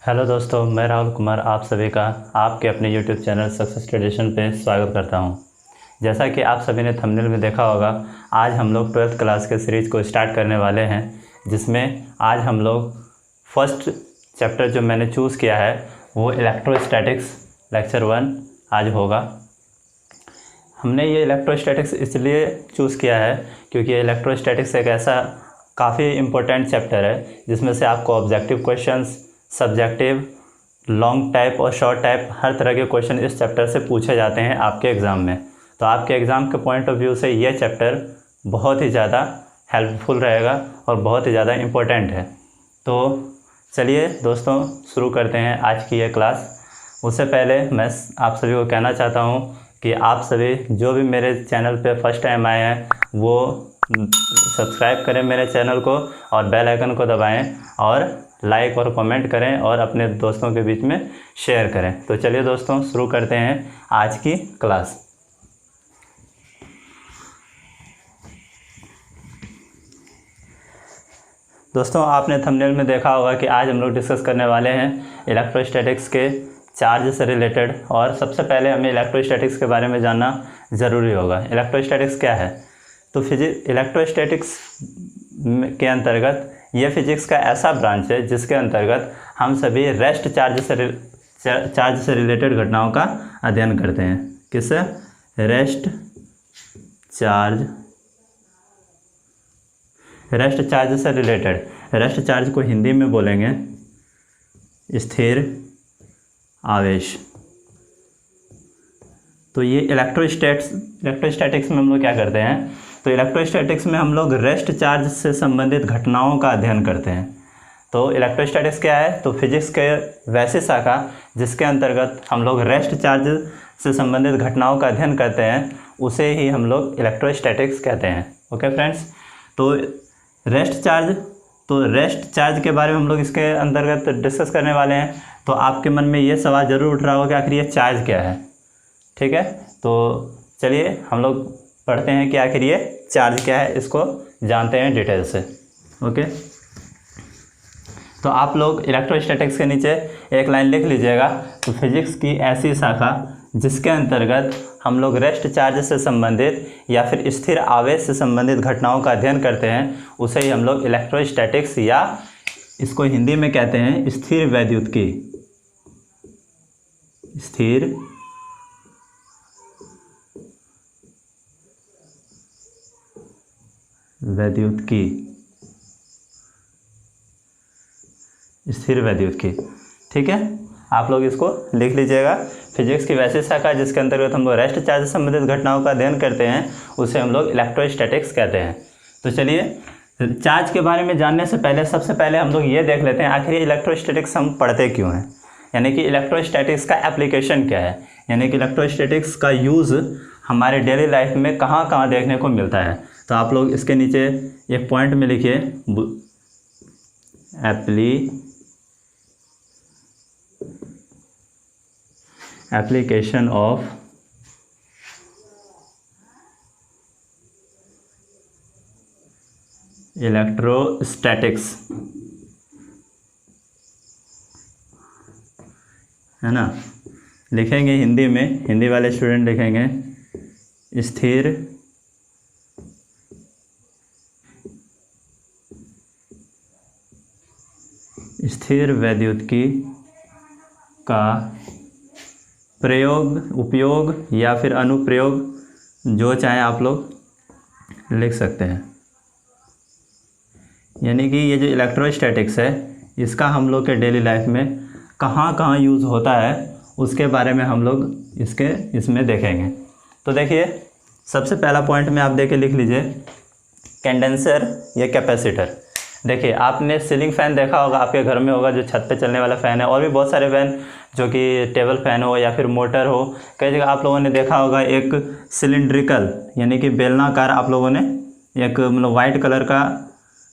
Hello दोस्तों, मैं राहुल कुमार आप सभी का आपके अपने यूट्यूब चैनल सक्सेस ट्रेडिशन पे स्वागत करता हूं। जैसा कि आप सभी ने थंबनेल में देखा होगा, आज हम लोग 12th क्लास के सीरीज़ को स्टार्ट करने वाले हैं, जिसमें आज हम लोग फर्स्ट चैप्टर जो मैंने चूज़ किया है वो इलेक्ट्रोस्टैटिक्स लेक्चर 1 आज होगा। हमने ये इलेक्ट्रोस्टैटिक्स इसलिए चूज़ किया है क्योंकि इलेक्ट्रोस्टैटिक्स एक ऐसा काफ़ी इम्पोर्टेंट चैप्टर है जिसमें से आपको objective questions, subjective, long type और शॉर्ट टाइप हर तरह के क्वेश्चन इस चैप्टर से पूछे जाते हैं आपके एग्ज़ाम में। तो आपके एग्ज़ाम के पॉइंट ऑफ व्यू से ये चैप्टर बहुत ही ज़्यादा हेल्पफुल रहेगा और बहुत ही ज़्यादा इम्पोर्टेंट है। तो चलिए दोस्तों, शुरू करते हैं आज की ये क्लास। उससे पहले मैं आप सभी को कहना चाहता हूँ कि आप सभी जो भी मेरे चैनल पे फर्स्ट टाइम आए हैं वो सब्सक्राइब करें मेरे चैनल को और बेल आइकन को दबाएं और लाइक और कमेंट करें और अपने दोस्तों के बीच में शेयर करें। तो चलिए दोस्तों, शुरू करते हैं आज की क्लास। दोस्तों, आपने थंबनेल में देखा होगा कि आज हम लोग डिस्कस करने वाले हैं इलेक्ट्रोस्टैटिक्स के चार्ज से रिलेटेड। और सबसे पहले हमें इलेक्ट्रोस्टैटिक्स के बारे में जानना ज़रूरी होगा। इलेक्ट्रोस्टैटिक्स क्या है? तो इलेक्ट्रोस्टैटिक्स के अंतर्गत ये फिजिक्स का ऐसा ब्रांच है जिसके अंतर्गत हम सभी रेस्ट चार्ज से रिलेटेड घटनाओं का अध्ययन करते हैं। किससे? रेस्ट चार्ज से रिलेटेड। रेस्ट चार्ज को हिंदी में बोलेंगे स्थिर आवेश। तो ये इलेक्ट्रोस्टैटिक्स में हम लोग क्या करते हैं? तो इलेक्ट्रोस्टैटिक्स में हम लोग रेस्ट चार्ज से संबंधित घटनाओं का अध्ययन करते हैं। तो इलेक्ट्रोस्टैटिक्स क्या है? तो फिजिक्स के वैसी शाखा जिसके अंतर्गत हम लोग रेस्ट चार्ज से संबंधित घटनाओं का अध्ययन करते हैं, उसे ही हम लोग इलेक्ट्रोस्टैटिक्स कहते हैं। ओके फ्रेंड्स, तो रेस्ट चार्ज के बारे में हम लोग इसके अंतर्गत डिस्कस करने वाले हैं। तो आपके मन में ये सवाल ज़रूर उठ रहा होगा कि आखिर ये चार्ज क्या है। ठीक है, तो चलिए हम लोग पढ़ते हैं कि आखिर ये चार्ज क्या है, इसको जानते हैं डिटेल से। ओके, तो आप लोग इलेक्ट्रोस्टैटिक्स के नीचे एक लाइन लिख लीजिएगा। तो फिजिक्स की ऐसी शाखा जिसके अंतर्गत हम लोग रेस्ट चार्ज से संबंधित या फिर स्थिर आवेश से संबंधित घटनाओं का अध्ययन करते हैं, उसे ही हम लोग इलेक्ट्रोस्टैटिक्स या इसको हिंदी में कहते हैं स्थिर वैद्युतिकी। स्थिर वैद्युतिकी। ठीक है, आप लोग इसको लिख लीजिएगा। फिजिक्स की वैसी शाखा जिसके अंतर्गत हम लोग रेस्ट चार्ज से संबंधित घटनाओं का अध्ययन करते हैं, उसे हम लोग इलेक्ट्रोस्टैटिक्स कहते हैं। तो चलिए, चार्ज के बारे में जानने से पहले सबसे पहले हम लोग ये देख लेते हैं आखिर इलेक्ट्रोस्टैटिक्स हम पढ़ते क्यों हैं, यानी कि इलेक्ट्रोस्टैटिक्स का एप्लीकेशन क्या है, यानी कि इलेक्ट्रोस्टैटिक्स का यूज़ हमारे डेली लाइफ में कहाँ कहाँ देखने को मिलता है। तो आप लोग इसके नीचे एक पॉइंट में लिखिए एप्लीकेशन ऑफ इलेक्ट्रोस्टैटिक्स, है ना। लिखेंगे हिंदी में, हिंदी वाले स्टूडेंट लिखेंगे स्थिर वैद्युतिकी का प्रयोग, उपयोग या फिर अनुप्रयोग, जो चाहे आप लोग लिख सकते हैं। यानी कि ये जो इलेक्ट्रोस्टैटिक्स है, इसका हम लोग के डेली लाइफ में कहाँ कहाँ यूज़ होता है, उसके बारे में हम लोग इसमें देखेंगे। तो देखिए, सबसे पहला पॉइंट में आप देख के लिख लीजिए कंडेंसर या कैपेसिटर। देखिए, आपने सीलिंग फ़ैन देखा होगा, आपके घर में होगा, जो छत पे चलने वाला फ़ैन है, और भी बहुत सारे फ़ैन जो कि टेबल फ़ैन हो या फिर मोटर हो। कई जगह आप लोगों ने देखा होगा एक सिलिंड्रिकल यानी कि बेलनाकार, आप लोगों ने एक मतलब वाइट कलर का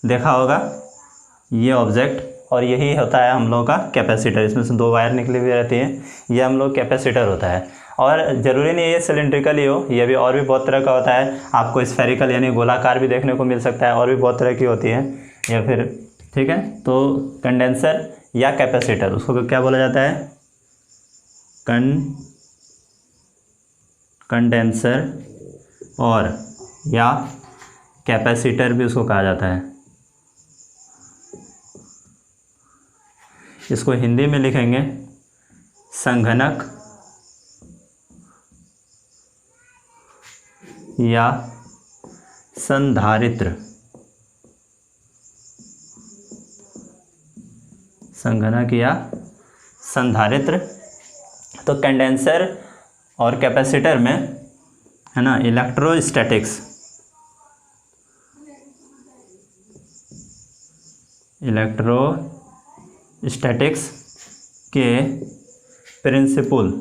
देखा होगा ये ऑब्जेक्ट, और यही होता है हम लोगों का कैपेसिटर। इसमें से 2 वायर निकली हुई रहती हैं, ये हम लोग कैपेसिटर होता है। और ज़रूरी नहीं ये सिलिंड्रिकल ही हो, ये भी और भी बहुत तरह का होता है। आपको स्फेरिकल यानी गोलाकार भी देखने को मिल सकता है, और भी बहुत तरह की होती है, या फिर ठीक है। तो कंडेंसर या कैपेसिटर, उसको क्या बोला जाता है? कंडेंसर और या कैपेसिटर भी उसको कहा जाता है। इसको हिंदी में लिखेंगे संघनक या संधारित्र। संघनक या संधारित्र। तो कंडेंसर और कैपेसिटर में है ना इलेक्ट्रोस्टैटिक्स के प्रिंसिपल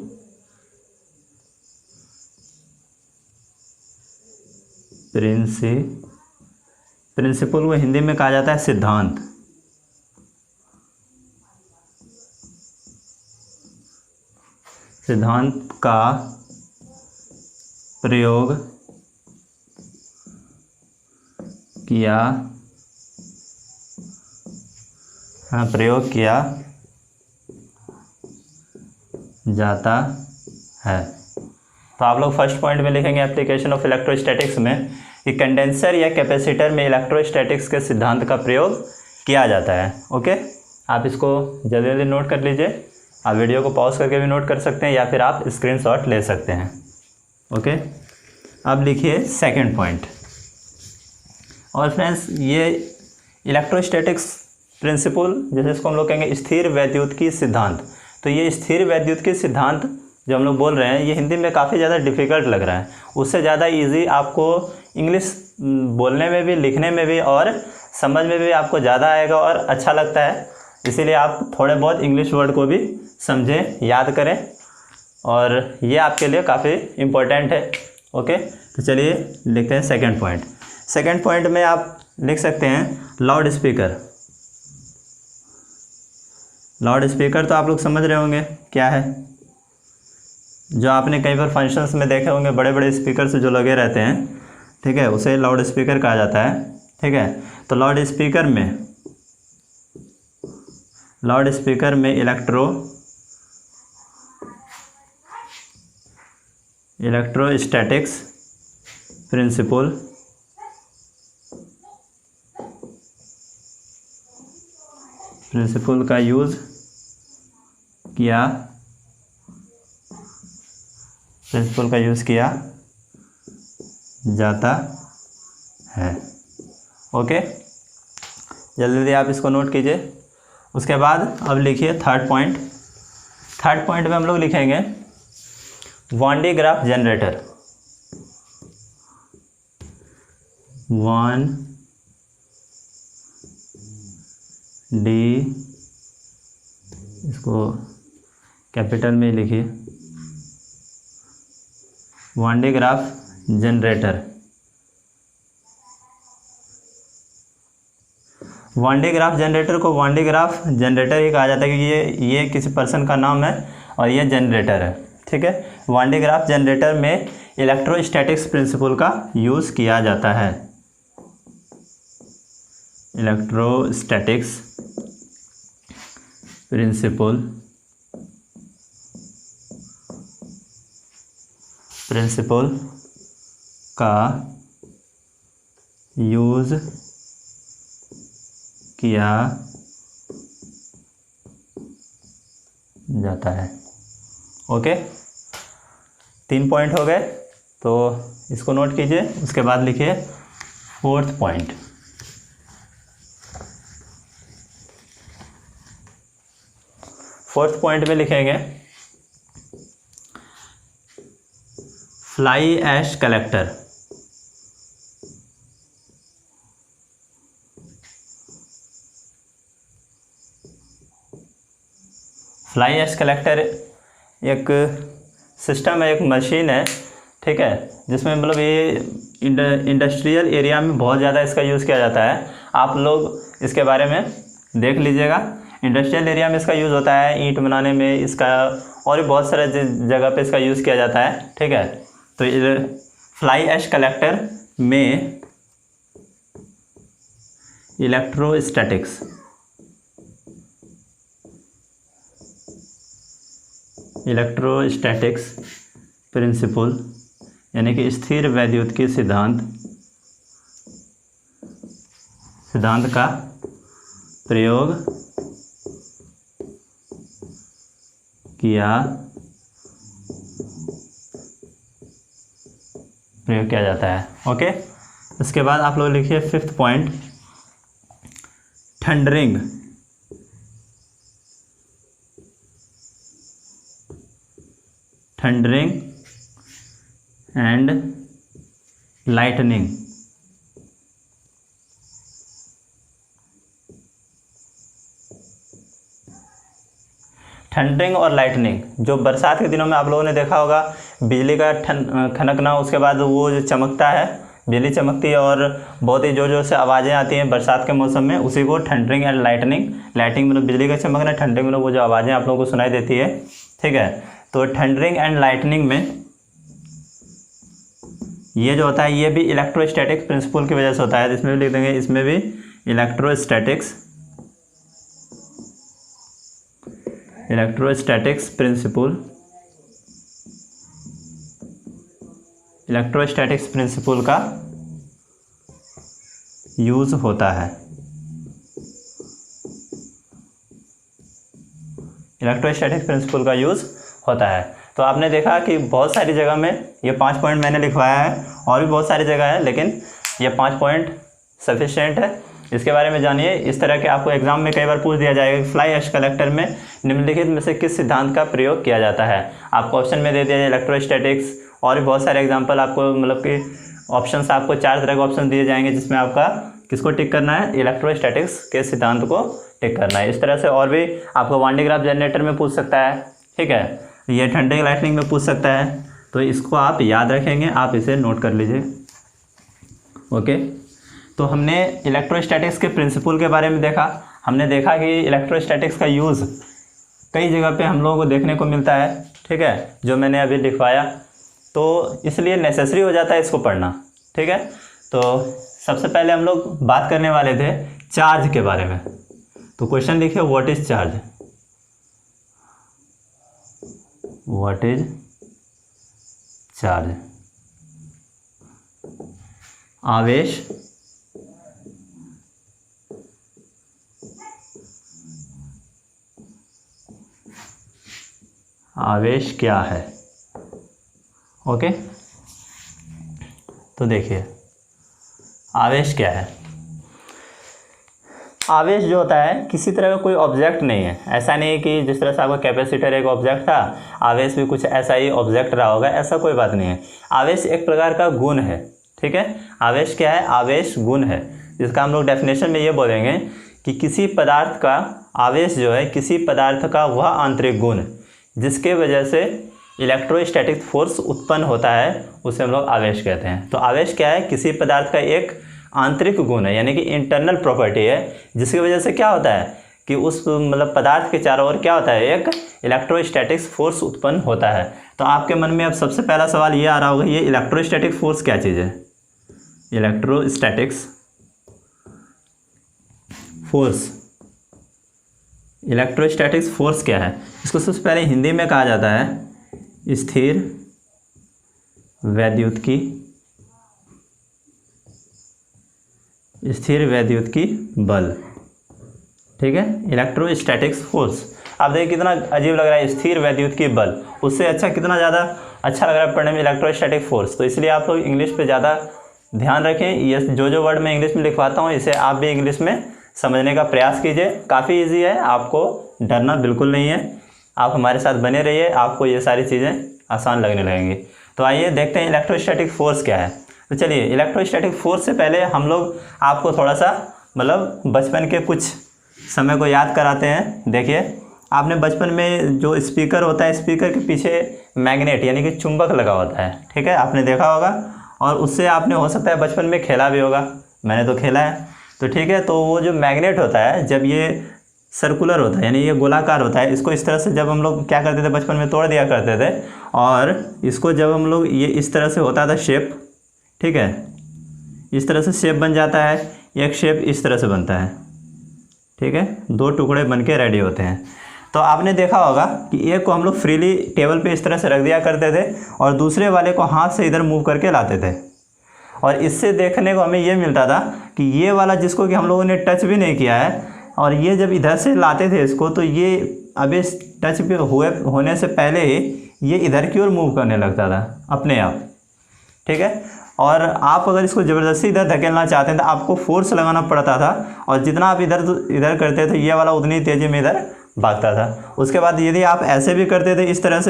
को हिंदी में कहा जाता है सिद्धांत। सिद्धांत का प्रयोग किया जाता है। तो आप लोग फर्स्ट पॉइंट में लिखेंगे एप्लीकेशन ऑफ इलेक्ट्रोस्टैटिक्स में कि कंडेंसर या कैपेसिटर में इलेक्ट्रोस्टैटिक्स के सिद्धांत का प्रयोग किया जाता है। ओके, आप इसको जल्दी जल्दी नोट कर लीजिए। आप वीडियो को पॉज करके भी नोट कर सकते हैं या फिर आप स्क्रीनशॉट ले सकते हैं। ओके, अब लिखिए सेकंड पॉइंट। और फ्रेंड्स, ये इलेक्ट्रोस्टैटिक्स प्रिंसिपल, जैसे इसको हम लोग कहेंगे स्थिर वैद्युतिकी सिद्धांत। तो ये स्थिर वैद्युतिकी सिद्धांत जो हम लोग बोल रहे हैं, ये हिंदी में काफ़ी ज़्यादा डिफ़िकल्ट लग रहा है। उससे ज़्यादा इजी आपको इंग्लिश बोलने में भी, लिखने में भी और समझ में भी आपको ज़्यादा आएगा और अच्छा लगता है। इसीलिए आप थोड़े बहुत इंग्लिश वर्ड को भी समझें, याद करें, और ये आपके लिए काफ़ी इम्पोर्टेंट है। ओके, तो चलिए लिखते हैं सेकंड पॉइंट। सेकंड पॉइंट में आप लिख सकते हैं लाउड स्पीकर। लाउड स्पीकर तो आप लोग समझ रहे होंगे क्या है, जो आपने कई बार फंक्शंस में देखे होंगे, बड़े बड़े स्पीकर से जो लगे रहते हैं, ठीक है, उसे लाउड स्पीकर कहा जाता है। ठीक है, तो लाउड स्पीकर में इलेक्ट्रोस्टैटिक्स प्रिंसिपल का यूज़ किया जाता है। ओके, जल्दी जल्दी आप इसको नोट कीजिए। उसके बाद अब लिखिए थर्ड पॉइंट। थर्ड पॉइंट में हम लोग लिखेंगे Van de Graaff generator. Van de, इसको कैपिटल में लिखिए, Van de Graaff generator. Van de Graaff generator को वॉन डी ग्राफ जनरेटर ही कहा जाता है क्योंकि ये किसी पर्सन का नाम है और ये जनरेटर है। ठीक है, वॉन डी ग्राफ जनरेटर में इलेक्ट्रोस्टैटिक्स प्रिंसिपल का यूज़ किया जाता है। इलेक्ट्रोस्टैटिक्स प्रिंसिपल का यूज़ किया जाता है। ओके, 3 पॉइंट हो गए, तो इसको नोट कीजिए। उसके बाद लिखिए फोर्थ पॉइंट। फोर्थ पॉइंट में लिखेंगे fly ash collector. Fly ash collector एक सिस्टम है, एक मशीन है, ठीक है, जिसमें मतलब ये इंडस्ट्रियल एरिया में बहुत ज़्यादा इसका यूज़ किया जाता है। आप लोग इसके बारे में देख लीजिएगा। इंडस्ट्रियल एरिया में इसका यूज़ होता है, ईंट बनाने में इसका, और भी बहुत सारे जगह पे इसका यूज़ किया जाता है। ठीक है, तो फ्लाई ऐश कलेक्टर में इलेक्ट्रोस्टैटिक्स प्रिंसिपल यानी कि स्थिर वैद्युतिकी सिद्धांत का प्रयोग किया जाता है। ओके, इसके बाद आप लोग लिखिए 5th point, thundering and lightning. Thundering और लाइटनिंग, जो बरसात के दिनों में आप लोगों ने देखा होगा बिजली का खनकना, उसके बाद वो जो चमकता है, बिजली चमकती है और बहुत ही जोर जोर से आवाज़ें आती हैं बरसात के मौसम में, उसी को थंडरिंग एंड लाइटनिंग। लाइटिंग मतलब बिजली का चमकना, थंडरिंग मतलब वो जो आवाज़ें आप लोगों को सुनाई देती है। ठीक है, तो थंडरिंग एंड लाइटनिंग में ये जो होता है ये भी इलेक्ट्रोस्टैटिक्स प्रिंसिपल की वजह से होता है। इसमें भी लिख देंगे, इसमें भी इलेक्ट्रोस्टैटिक्स प्रिंसिपल का यूज़ होता है। इलेक्ट्रोस्टैटिक्स प्रिंसिपल का यूज़ होता है। तो आपने देखा कि बहुत सारी जगह में ये 5 पॉइंट मैंने लिखवाया है, और भी बहुत सारी जगह है, लेकिन ये 5 पॉइंट सफिशिएंट है। इसके बारे में जानिए। इस तरह के आपको एग्जाम में कई बार पूछ दिया जाएगा, फ्लाई ऐश कलेक्टर में निम्नलिखित में से किस सिद्धांत का प्रयोग किया जाता है। आपको ऑप्शन में दे दिया जाए इलेक्ट्रोस्टैटिक्स, और भी बहुत सारे एग्जाम्पल आपको, मतलब कि ऑप्शन आपको 4 तरह के ऑप्शन दिए जाएंगे, जिसमें आपका किसको टिक करना है, इलेक्ट्रोस्टैटिक्स के सिद्धांत को टिक करना है। इस तरह से और भी आपको वान डी ग्राफ जनरेटर में पूछ सकता है। ठीक है, ये थंडरिंग लाइटनिंग में पूछ सकता है, तो इसको आप याद रखेंगे, आप इसे नोट कर लीजिए। ओके, तो हमने इलेक्ट्रोस्टैटिक्स के प्रिंसिपल के बारे में देखा। हमने देखा कि इलेक्ट्रोस्टैटिक्स का यूज़ कई जगह पे हम लोगों को देखने को मिलता है। ठीक है, जो मैंने अभी लिखवाया, तो इसलिए नेसेसरी हो जाता है इसको पढ़ना। ठीक है, तो सबसे पहले हम लोग बात करने वाले थे चार्ज के बारे में। तो क्वेश्चन लिखिए, what is charge? What is charge? आवेश आवेश क्या है? ओके, तो देखिए आवेश क्या है। आवेश जो होता है किसी तरह का कोई ऑब्जेक्ट नहीं है। ऐसा नहीं है कि जिस तरह से आपका कैपेसिटर एक ऑब्जेक्ट था, आवेश भी कुछ ऐसा ही ऑब्जेक्ट रहा होगा, ऐसा कोई बात नहीं है। आवेश एक प्रकार का गुण है। ठीक है, आवेश क्या है? आवेश गुण है, जिसका हम लोग डेफिनेशन में ये बोलेंगे कि किसी पदार्थ का आवेश जो है किसी पदार्थ का वह आंतरिक गुण जिसके वजह से इलेक्ट्रोस्टैटिक फोर्स उत्पन्न होता है, उसे हम लोग आवेश कहते हैं। तो आवेश क्या है? किसी पदार्थ का एक आंतरिक गुण है, यानी कि इंटरनल प्रॉपर्टी है, जिसकी वजह से क्या होता है कि उस मतलब पदार्थ के चारों ओर क्या होता है, एक इलेक्ट्रोस्टैटिक फोर्स उत्पन्न होता है। तो आपके मन में अब सबसे पहला सवाल ये आ रहा होगा, ये इलेक्ट्रोस्टैटिक फोर्स क्या चीज़ है? इलेक्ट्रोस्टैटिक्स फोर्स क्या है? इसको सबसे पहले हिंदी में कहा जाता है स्थिर वैद्युतिकी बल। ठीक है, इलेक्ट्रोस्टैटिक्स फोर्स। आप देखिए कितना अजीब लग रहा है, स्थिर वैद्युतिकी बल, उससे अच्छा कितना ज़्यादा अच्छा लग रहा है पढ़ने में इलेक्ट्रोस्टैटिक फोर्स। तो इसलिए आप लोग इंग्लिश पे ज़्यादा ध्यान रखें। ये जो वर्ड मैं इंग्लिश में लिखवाता हूँ, इसे आप भी इंग्लिश में समझने का प्रयास कीजिए। काफ़ी ईजी है, आपको डरना बिल्कुल नहीं है। आप हमारे साथ बने रहिए, आपको ये सारी चीज़ें आसान लगने लगेंगी। तो आइए देखते हैं इलेक्ट्रोस्टैटिक फोर्स क्या है। तो चलिए, इलेक्ट्रोस्टैटिक फोर्स से पहले हम लोग आपको थोड़ा सा मतलब बचपन के कुछ समय को याद कराते हैं। देखिए, आपने बचपन में जो स्पीकर होता है, स्पीकर के पीछे मैग्नेट यानी कि चुंबक लगा होता है। ठीक है, आपने देखा होगा, और उससे आपने हो सकता है बचपन में खेला भी होगा, मैंने तो खेला है। तो ठीक है, तो वो जो मैग्नेट होता है, जब ये सर्कुलर होता है यानी ये गोलाकार होता है, इसको इस तरह से जब हम लोग क्या करते थे बचपन में, तोड़ दिया करते थे, और इसको जब हम लोग ये इस तरह से होता था शेप, ठीक है, इस तरह से शेप बन जाता है, एक शेप इस तरह से बनता है। ठीक है, 2 टुकड़े बन के रेडी होते हैं। तो आपने देखा होगा कि एक को हम लोग फ्रीली टेबल पे इस तरह से रख दिया करते थे और दूसरे वाले को हाथ से इधर मूव करके लाते थे, और इससे देखने को हमें ये मिलता था कि ये वाला जिसको कि हम लोगों ने टच भी नहीं किया है, और ये जब इधर से लाते थे इसको, तो ये अब इस टच पे होने से पहले ही ये इधर की ओर मूव करने लगता था अपने आप, ठीक है। और आप अगर इसको ज़बरदस्ती इधर धकेलना चाहते हैं तो आपको फोर्स लगाना पड़ता था, और जितना आप इधर करते थे ये वाला उतनी तेज़ी में इधर भागता था। उसके बाद यदि आप ऐसे भी करते थे, इस तरह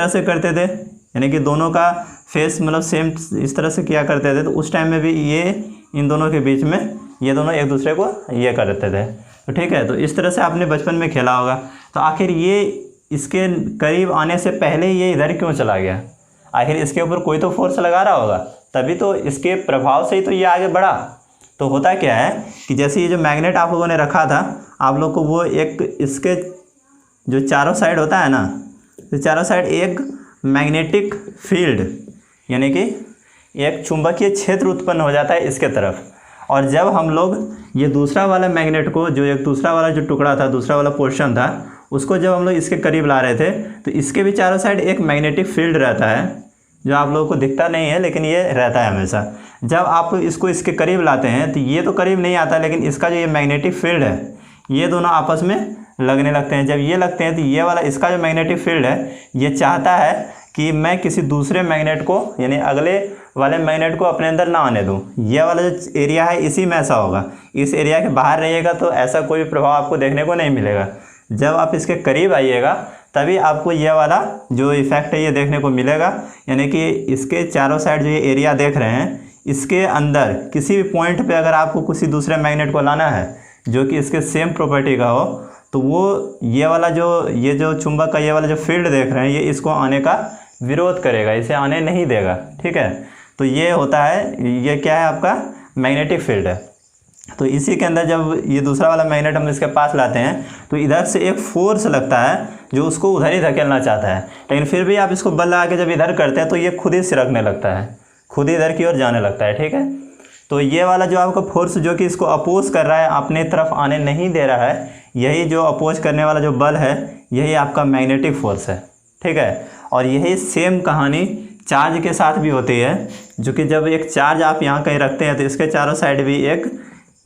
से करते थे, यानी कि दोनों का फेस मतलब सेम इस तरह से किया करते थे, तो उस टाइम में भी ये इन दोनों के बीच में ये दोनों एक दूसरे को ये करते थे। तो ठीक है, तो इस तरह से आपने बचपन में खेला होगा। तो आखिर ये इसके करीब आने से पहले ये इधर क्यों चला गया? आखिर इसके ऊपर कोई तो फोर्स लगा रहा होगा, तभी तो इसके प्रभाव से ही तो ये आगे बढ़ा। तो होता क्या है कि जैसे ये जो मैग्नेट आप लोगों ने रखा था, आप लोग को वो एक इसके जो चारों साइड होता है ना, तो चारों साइड एक मैग्नेटिक फील्ड यानी कि एक चुंबकीय क्षेत्र उत्पन्न हो जाता है इसके तरफ। और जब हम लोग ये दूसरा वाला मैग्नेट को, जो एक दूसरा वाला जो टुकड़ा था, दूसरा वाला पोर्शन था, उसको जब हम लोग इसके करीब ला रहे थे, तो इसके भी चारों साइड एक मैग्नेटिक फील्ड रहता है, जो आप लोगों को दिखता नहीं है लेकिन ये रहता है हमेशा। जब आप इसको इसके करीब लाते हैं तो ये तो करीब नहीं आता, लेकिन इसका जो ये मैग्नेटिक फील्ड है, ये दोनों आपस में लगने लगते हैं। जब ये लगते हैं तो ये वाला इसका जो मैग्नेटिक फील्ड है, ये चाहता है कि मैं किसी दूसरे मैग्नेट को, यानी अगले वाले मैग्नेट को अपने अंदर ना आने दूं। ये वाला जो एरिया है इसी में ऐसा होगा, इस एरिया के बाहर रहिएगा तो ऐसा कोई भी प्रभाव आपको देखने को नहीं मिलेगा। जब आप इसके करीब आइएगा तभी आपको ये वाला जो इफेक्ट है ये देखने को मिलेगा, यानी कि इसके चारों साइड जो ये एरिया देख रहे हैं, इसके अंदर किसी भी पॉइंट पे अगर आपको किसी दूसरे मैग्नेट को लाना है जो कि इसके सेम प्रॉपर्टी का हो, तो वो ये जो चुंबक का ये वाला जो फील्ड देख रहे हैं, ये इसको आने का विरोध करेगा, इसे आने नहीं देगा, ठीक है। तो ये होता है, ये क्या है आपका मैग्नेटिक फील्ड है। तो इसी के अंदर जब ये दूसरा वाला मैग्नेट हम इसके पास लाते हैं तो इधर से एक फोर्स लगता है जो उसको उधर ही धकेलना चाहता है, लेकिन फिर भी आप इसको बल लगा के जब इधर करते हैं तो ये खुद ही सिरकने लगता है, खुद ही इधर की ओर जाने लगता है, ठीक है। तो ये वाला जो आपका फोर्स जो कि इसको अपोज कर रहा है, अपने तरफ आने नहीं दे रहा है, यही जो अपोज करने वाला जो बल है, यही आपका मैग्नेटिक फोर्स है, ठीक है। और यही सेम कहानी चार्ज के साथ भी होती है, जो कि जब एक चार्ज आप यहाँ कहीं रखते हैं तो इसके चारों साइड भी एक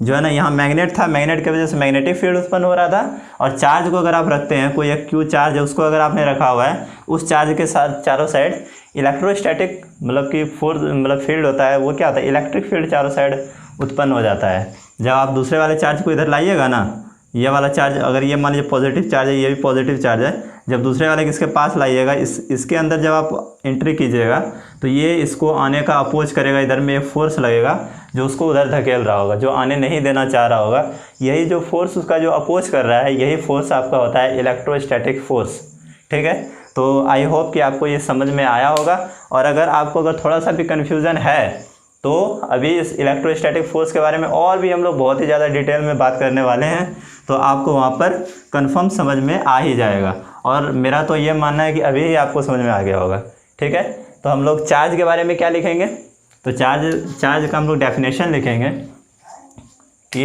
जो है ना, यहाँ मैग्नेट था, मैग्नेट की वजह से मैग्नेटिक फील्ड उत्पन्न हो रहा था। और चार्ज को अगर आप रखते हैं, कोई एक क्यू चार्ज है उसको अगर आपने रखा हुआ है, उस चार्ज के साथ चारों साइड इलेक्ट्रोस्टैटिक मतलब कि फोर्स मतलब फील्ड होता है, वो क्या होता है, इलेक्ट्रिक फील्ड चारों साइड उत्पन्न हो जाता है। जब आप दूसरे वाले चार्ज को इधर लाइएगा ना, ये वाला चार्ज अगर ये मान लीजिए पॉजिटिव चार्ज है, ये भी पॉजिटिव चार्ज है, जब दूसरे वाले के इसके पास लाइएगा, इसके अंदर जब आप एंट्री कीजिएगा तो ये इसको आने का अपोज करेगा, इधर में एक फोर्स लगेगा जो उसको उधर धकेल रहा होगा, जो आने नहीं देना चाह रहा होगा। यही जो फोर्स उसका जो अपोज कर रहा है, यही फोर्स आपका होता है इलेक्ट्रोस्टैटिक फोर्स, ठीक है। तो आई होप कि आपको ये समझ में आया होगा। और अगर थोड़ा सा भी कन्फ्यूज़न है तो अभी इस इलेक्ट्रोस्टैटिक फोर्स के बारे में और भी हम लोग बहुत ही ज़्यादा डिटेल में बात करने वाले हैं, तो आपको वहाँ पर कंफर्म समझ में आ ही जाएगा। और मेरा तो ये मानना है कि अभी ही आपको समझ में आ गया होगा, ठीक है। तो हम लोग चार्ज के बारे में क्या लिखेंगे, तो चार्ज का हम लोग डेफिनेशन लिखेंगे कि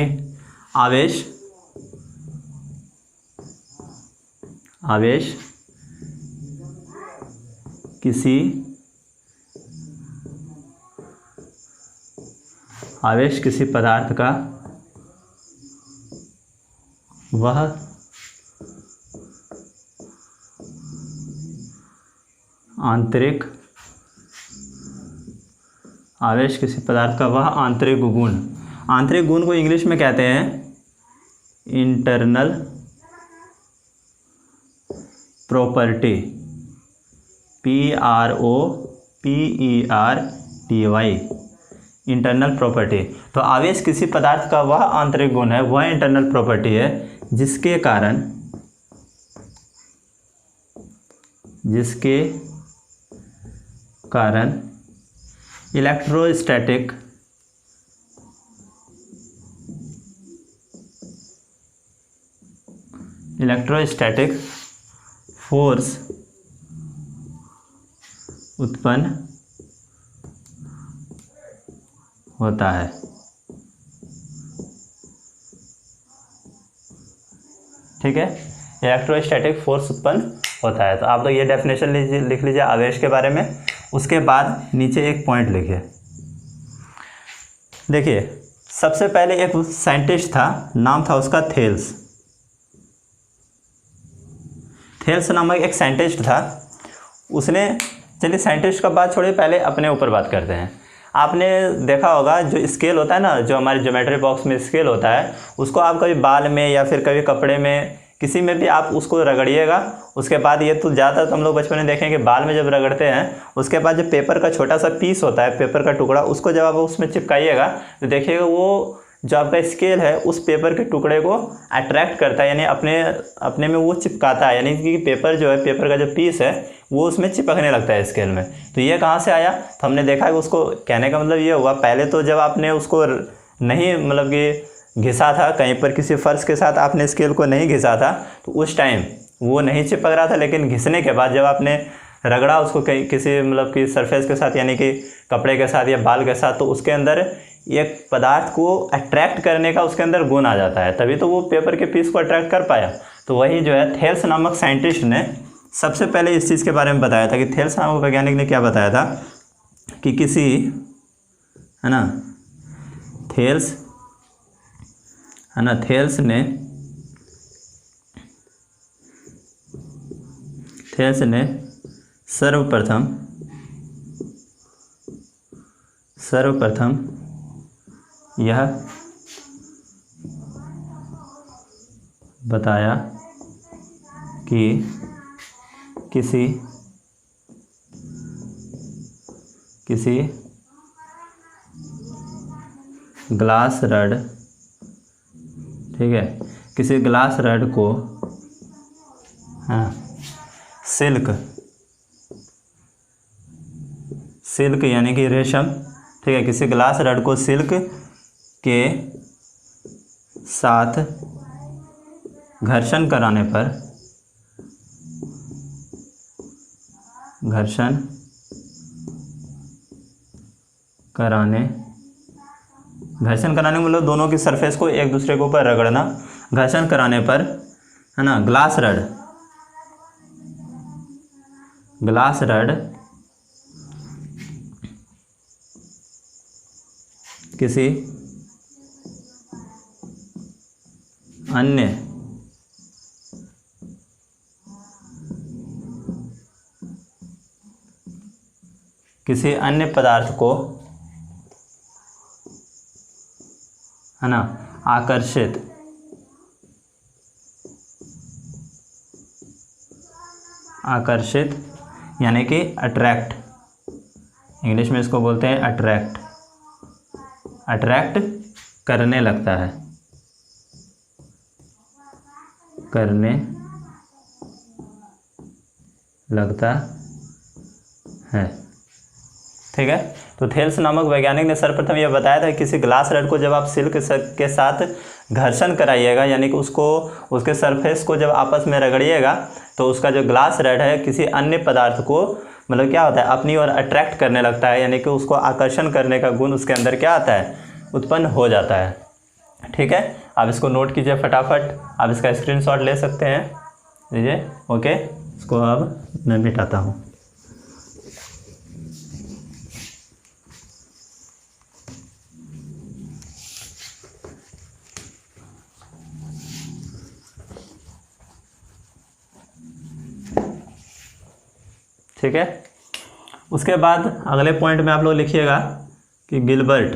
आवेश किसी पदार्थ का वह आंतरिक गुण, आंतरिक गुण को इंग्लिश में कहते हैं internal property, PROPERTY, internal property. तो आवेश किसी पदार्थ का वह आंतरिक गुण है, वह इंटरनल प्रॉपर्टी है जिसके कारण इलेक्ट्रोस्टैटिक फोर्स उत्पन्न होता है, ठीक है। इलेक्ट्रोस्टैटिक फोर्स उत्पन्न होता है। तो आप लोग ये डेफिनेशन लिख लीजिए आवेश के बारे में। उसके बाद नीचे एक पॉइंट लिखिए। देखिए, सबसे पहले एक साइंटिस्ट था, नाम था उसका थेल्स। थेल्स नामक एक साइंटिस्ट था। उसने, चलिए साइंटिस्ट का बात छोड़िए, पहले अपने ऊपर बात करते हैं। आपने देखा होगा जो स्केल होता है ना, जो हमारे ज्योमेट्री बॉक्स में स्केल होता है, उसको आप कभी बाल में या फिर कभी कपड़े में किसी में भी आप उसको रगड़िएगा। उसके बाद ये तो ज़्यादातर हम लोग बचपन में देखें कि बाल में जब रगड़ते हैं, उसके बाद जो पेपर का छोटा सा पीस होता है, पेपर का टुकड़ा, उसको जब आप उसमें चिपकाइएगा तो देखिएगा वो जो आपका स्केल है उस पेपर के टुकड़े को अट्रैक्ट करता है, यानी अपने में वो चिपकाता है, यानी कि पेपर जो है, पेपर का जो पीस है वो उसमें चिपकने लगता है स्केल में। तो ये कहाँ से आया? तो हमने देखा कि उसको कहने का मतलब ये हुआ, पहले तो जब आपने उसको नहीं मतलब कि घिसा था कहीं पर, किसी फर्श के साथ आपने स्केल को नहीं घिसा था, तो उस टाइम वो नहीं चिपक रहा था। लेकिन घिसने के बाद जब आपने रगड़ा उसको कहीं किसी मतलब कि सरफेस के साथ, यानी कि कपड़े के साथ या बाल के साथ, तो उसके अंदर एक पदार्थ को अट्रैक्ट करने का उसके अंदर गुण आ जाता है, तभी तो वो पेपर के पीस को अट्रैक्ट कर पाया। तो वही जो है थेल्स नामक साइंटिस्ट ने सबसे पहले इस चीज़ के बारे में बताया था कि थेल्स नामक वैज्ञानिक ने क्या बताया था कि किसी, है ना, थेल्स, है ना, थेल्स ने सर्वप्रथम यह बताया कि किसी ग्लास रड, ठीक है, किसी ग्लास रड को, हाँ, सिल्क यानी कि रेशम, ठीक है, किसी ग्लास रड को सिल्क के साथ घर्षण कराने पर, घर्षण कराने मतलब दोनों की सरफेस को एक दूसरे के ऊपर रगड़ना, घर्षण कराने पर, है ना, ग्लास रड किसी अन्य पदार्थ को, है ना, आकर्षित यानी कि अट्रैक्ट, इंग्लिश में इसको बोलते हैं अट्रैक्ट करने लगता है, ठीक है। तो थेल्स नामक वैज्ञानिक ने सर्वप्रथम यह बताया था कि किसी ग्लास रड को जब आप सिल्क के साथ घर्षण कराइएगा, यानी कि उसके सरफेस को जब आपस में रगड़िएगा, तो उसका जो ग्लास रड है किसी अन्य पदार्थ को मतलब क्या होता है, अपनी ओर अट्रैक्ट करने लगता है, यानी कि उसको आकर्षण करने का गुण उसके अंदर क्या आता है, उत्पन्न हो जाता है। ठीक है, आप इसको नोट कीजिए फटाफट, आप इसका स्क्रीनशॉट ले सकते हैं, लीजिए। ओके, इसको अब मैं मिटाता हूँ। ठीक है, उसके बाद अगले पॉइंट में आप लोग लिखिएगा कि गिलबर्ट,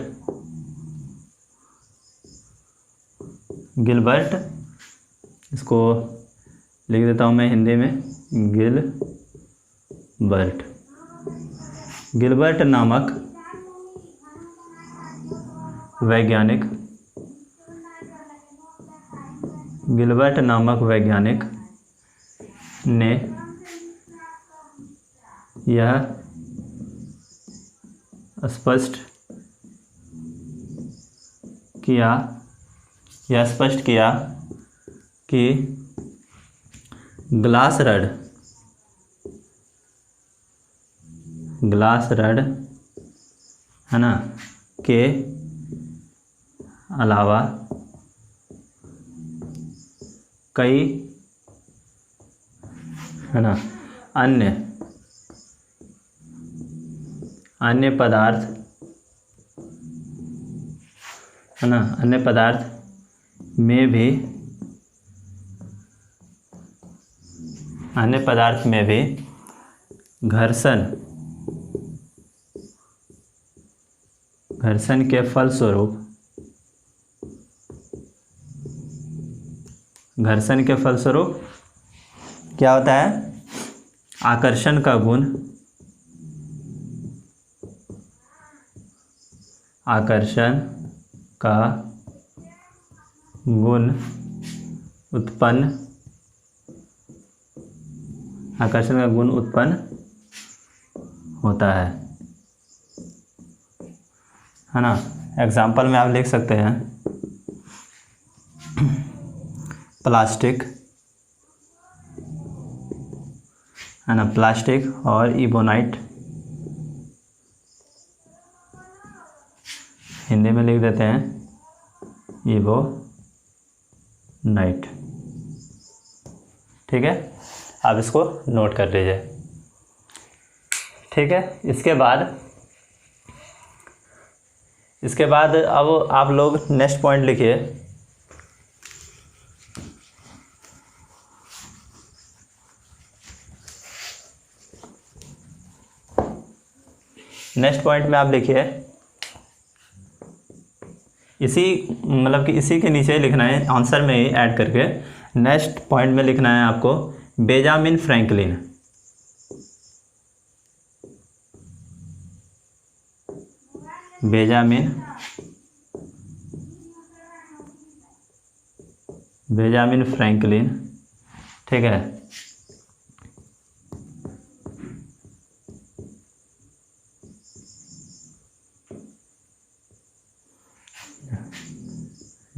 इसको लिख देता हूँ मैं हिंदी में, गिलबर्ट नामक वैज्ञानिक ने यह स्पष्ट किया कि ग्लास रड, है ना, के अलावा कई है ना। अन्य पदार्थ, है ना, अन्य पदार्थ में भी घर्षण के फलस्वरूप क्या होता है, आकर्षण का गुण उत्पन्न होता है ना। एग्जाम्पल में आप लिख सकते हैं प्लास्टिक, है ना, प्लास्टिक और इबोनाइट, हिंदी में लिख देते हैं इबोनाइट। ठीक है, आप इसको नोट कर लीजिए। ठीक है, इसके बाद अब आप लोग नेक्स्ट पॉइंट लिखिए। नेक्स्ट पॉइंट में आप लिखिए, इसी के नीचे लिखना है, आंसर में ही ऐड करके। नेक्स्ट पॉइंट में लिखना है आपको बेंजामिन फ्रैंकलिन। बेंजामिन फ्रैंकलिन, ठीक है।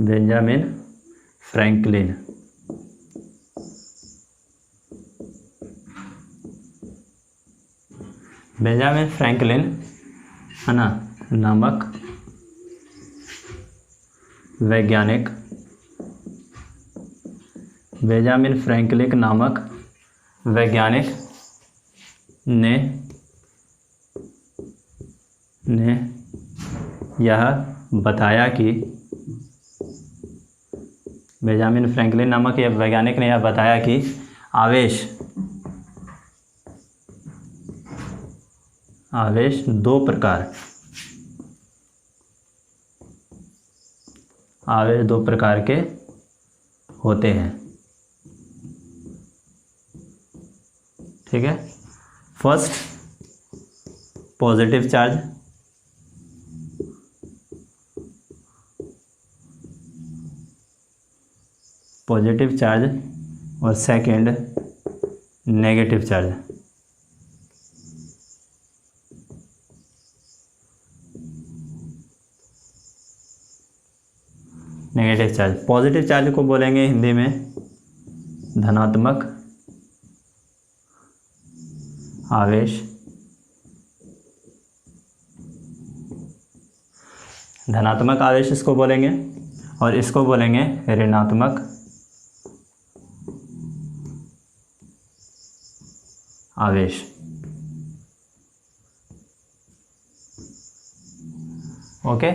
बेंजामिन फ्रैंकलिन, है ना, नामक वैज्ञानिक, बेंजामिन फ्रैंकलिन नामक वैज्ञानिक ने यह बताया कि बेंजामिन फ्रैंकलिन नामक यह वैज्ञानिक ने यह बताया कि आवेश दो प्रकार के होते हैं। ठीक है, फर्स्ट पॉजिटिव चार्ज, और second negative charge. Positive charge को बोलेंगे हिंदी में धनात्मक आवेश, इसको बोलेंगे, और इसको बोलेंगे ऋणात्मक आवेश। ओके,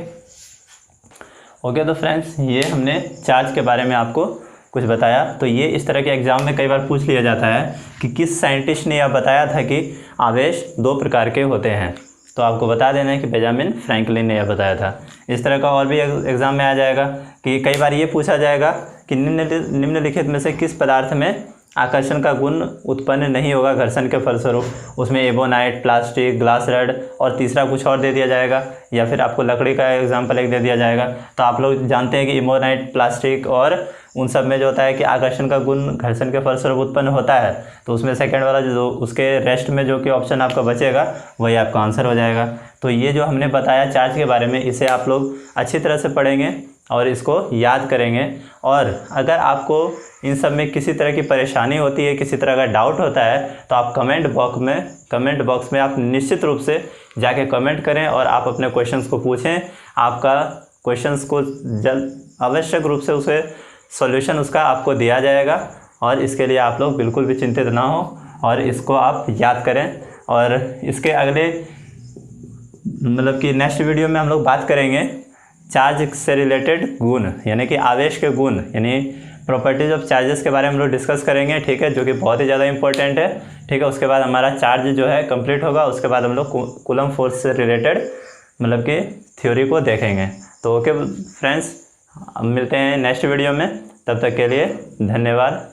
तो फ्रेंड्स, ये हमने चार्ज के बारे में आपको कुछ बताया। तो ये इस तरह के एग्जाम में कई बार पूछ लिया जाता है कि किस साइंटिस्ट ने यह बताया था कि आवेश दो प्रकार के होते हैं। तो आपको बता देना है कि बेंजामिन फ्रैंकलिन ने यह बताया था। इस तरह का और भी एग्जाम में आ जाएगा कि कई बार ये पूछा जाएगा कि निम्नलिखित में से किस पदार्थ में आकर्षण का गुण उत्पन्न नहीं होगा घर्षण के फलस्वरूप। उसमें एबोनाइट, प्लास्टिक, ग्लास रड और तीसरा कुछ और दे दिया जाएगा, या फिर आपको लकड़ी का एग्जाम्पल एक दे दिया जाएगा। तो आप लोग जानते हैं कि एबोनाइट, प्लास्टिक और उन सब में जो होता है कि आकर्षण का गुण घर्षण के फलस्वरूप उत्पन्न होता है। तो उसमें सेकंड वाला जो उसके रेस्ट में जो कि ऑप्शन आपका बचेगा वही आपका आंसर हो जाएगा। तो ये जो हमने बताया चार्ज के बारे में, इसे आप लोग अच्छी तरह से पढ़ेंगे और इसको याद करेंगे। और अगर आपको इन सब में किसी तरह की परेशानी होती है, किसी तरह का डाउट होता है, तो आप कमेंट बॉक्स में आप निश्चित रूप से जाके कमेंट करें और आप अपने क्वेश्चंस को पूछें। आपका क्वेश्चंस को आवश्यक रूप से उसे सॉल्यूशन उसका आपको दिया जाएगा, और इसके लिए आप लोग बिल्कुल भी चिंतित ना हो। और इसको आप याद करें। और इसके अगले मतलब कि नेक्स्ट वीडियो में हम लोग बात करेंगे चार्ज से रिलेटेड गुण, यानी कि आवेश के गुण, यानी प्रॉपर्टीज ऑफ चार्जेस के बारे में हम लोग डिस्कस करेंगे, ठीक है, जो कि बहुत ही ज़्यादा इंपॉर्टेंट है, ठीक है। उसके बाद हमारा चार्ज जो है कंप्लीट होगा, उसके बाद हम लोग कूलम्ब फोर्स से रिलेटेड मतलब कि थ्योरी को देखेंगे। तो ओके फ्रेंड्स, मिलते हैं नेक्स्ट वीडियो में, तब तक के लिए धन्यवाद।